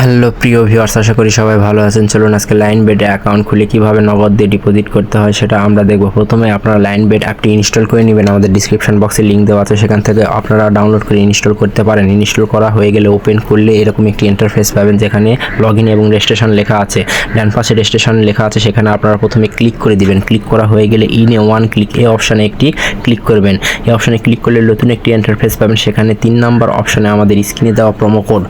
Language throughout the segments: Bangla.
হ্যালো প্রিয় ভিউয়ার্স, আশা করি সবাই ভালো আছেন। চলুন আজকে লাইনবেটে অ্যাকাউন্ট খুলে কিভাবে নগদ দিয়ে ডিপোজিট করতে হয় সেটা আমরা দেখব। প্রথমে আপনারা লাইনবেট অ্যাপটি ইনস্টল করে নেবেন। আমাদের ডিসক্রিপশন বক্সে লিঙ্ক দেওয়া আছে, সেখান থেকে আপনারা ডাউনলোড করে ইনস্টল করতে পারেন। ইনস্টল করা হয়ে গেলে ওপেন করলে এরকম একটি ইন্টারফেস পাবেন, যেখানে লগইন এবং রেজিস্ট্রেশন লেখা আছে। ডান পাশে রেজিস্ট্রেশন লেখা আছে, সেখানে আপনারা প্রথমে ক্লিক করে দিবেন। ক্লিক করা হয়ে গেলে ইন এ ওয়ান ক্লিক এই অপশানে একটি ক্লিক করবেন। এই অপশানে ক্লিক করলে নতুন একটি ইন্টারফেস পাবেন। সেখানে 3 নম্বর অপশানে আমাদের স্ক্রিনে দেওয়া প্রোমো কোড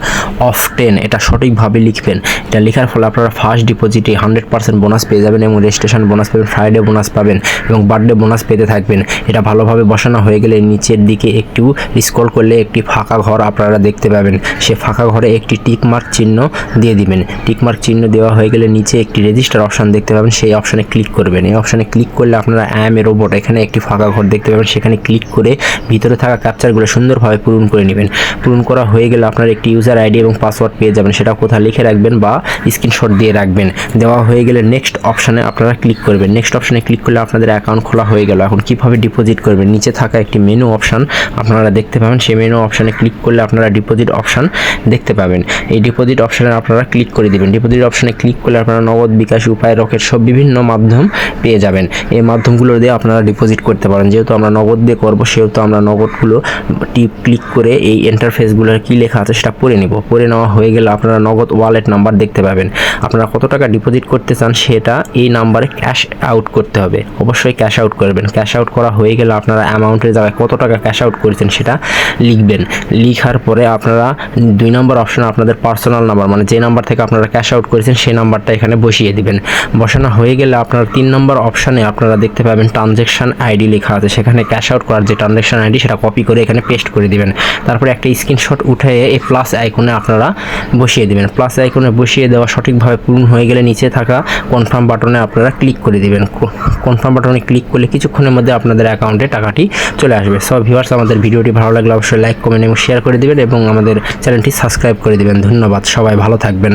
অফ 10 এটা সঠিকভাবে লিখবেন। এটা লেখার ফলে আপনারা ফার্স্ট ডিপোজিটে 100% বোনাস পেয়ে যাবেন এবং রেজিস্ট্রেশন বোনাস পাবেন, ফ্রাইডে বোনাস পাবেন এবং বার্থডে বোনাস পেতে থাকবেন। এটা ভালোভাবে বসানো হয়ে গেলে নিচের দিকে একটু স্ক্রল করলে একটি ফাঁকা ঘর আপনারা দেখতে পাবেন। সে ফাঁকা ঘরে একটি টিকমার্ক চিহ্ন দিয়ে দিবেন। টিকমার্ক চিহ্ন দেওয়া হয়ে গেলে নিচে একটি রেজিস্টার অপশান দেখতে পাবেন, সেই অপশানে ক্লিক করবেন। এই অপশানে ক্লিক করলে আপনারা এ রোবট এখানে একটি ফাঁকা ঘর দেখতে পাবেন, সেখানে ক্লিক করে ভিতরে থাকা ক্যাপচারগুলো সুন্দরভাবে পূরণ করে নেবেন। পূরণ করা হয়ে গেলে আপনারা একটি ইউজার আইডি এবং পাসওয়ার্ড পেয়ে যাবেন, সেটা কোথায় লিখে রাখবেন বা স্ক্রিনশট দিয়ে রাখবেন। দেওয়া হয়ে গেলে নেক্সট অপশানে আপনারা ক্লিক করবেন। নেক্সট অপশানে ক্লিক করলে আপনাদের অ্যাকাউন্ট খোলা হয়ে গেল। এখন কিভাবে ডিপোজিট করবেন, নিচে থাকা একটি মেনু অপশান আপনারা দেখতে পাবেন। সেই মেনু অপশানে ক্লিক করলে আপনারা ডিপোজিট অপশান দেখতে পাবেন। এই ডিপোজিট অপশানে আপনারা ক্লিক করে দিবেন। ডিপোজিট অপশানে ক্লিক করলে আপনারা নগদ, বিকাশ, উপায়, রকেট সব বিভিন্ন মাধ্যম পেয়ে যাবেন। এই মাধ্যমগুলো দিয়ে আপনারা ডিপোজিট করতে পারেন। যেহেতু আমরা নগদ দিয়ে করবো, সেহেতু আমরা নগদগুলো ক্লিক করে এই ইন্টারফেসগুলোর কী লেখা আছে সেটা পড়ে নেব। পড়ে নেওয়া হয়ে গেলে আপনারা নগদ ওয়ালেট নাম্বার দেখতে পাবেন। আপনারা কত টাকা ডিপোজিট করতে চান সেটা এই নাম্বারে ক্যাশ আউট করতে হবে। অবশ্যই ক্যাশ আউট করবেন। ক্যাশ আউট করা হয়ে গেলে আপনারা অ্যামাউন্টের জায়গায় কত টাকা ক্যাশ আউট করেছেন সেটা লিখবেন। লিখার পরে আপনারা 2 নম্বর অপশানে আপনাদের পার্সোনাল নাম্বার, মানে যে নাম্বার থেকে আপনারা ক্যাশ আউট করেছেন সেই নাম্বারটা এখানে বসিয়ে দিবেন। বসানো হয়ে গেলে আপনারা 3 নম্বর অপশানে আপনারা দেখতে পাবেন ট্রানজ্যাকশন আইডি লেখা আছে, সেখানে ক্যাশ আউট করার যে ট্রানজ্যাকশন আইডি সেটা কপি করে এখানে পেস্ট করে দিবেন। তারপরে একটা স্ক্রিনশট উঠে এই প্লাস আইকনে আপনারা বসিয়ে দিবেন। প্লাস আইকনে বসিয়ে দেওয়া সঠিকভাবে পূরণ হয়ে গেলে নিচে থাকা কনফার্ম বাটনে আপনারা ক্লিক করে দিবেন। কনফার্ম বাটনে ক্লিক করলে কিছুক্ষণের মধ্যে আপনাদের অ্যাকাউন্টে টাকাটি চলে আসবে। সব ভিউয়ার্স, আমাদের ভিডিওটি ভালো লাগলে অবশ্যই লাইক, কমেন্ট এবং শেয়ার করে দিবেন এবং আমাদের চ্যানেলটি সাবস্ক্রাইব করে দিবেন। ধন্যবাদ, সবাই ভালো থাকবেন।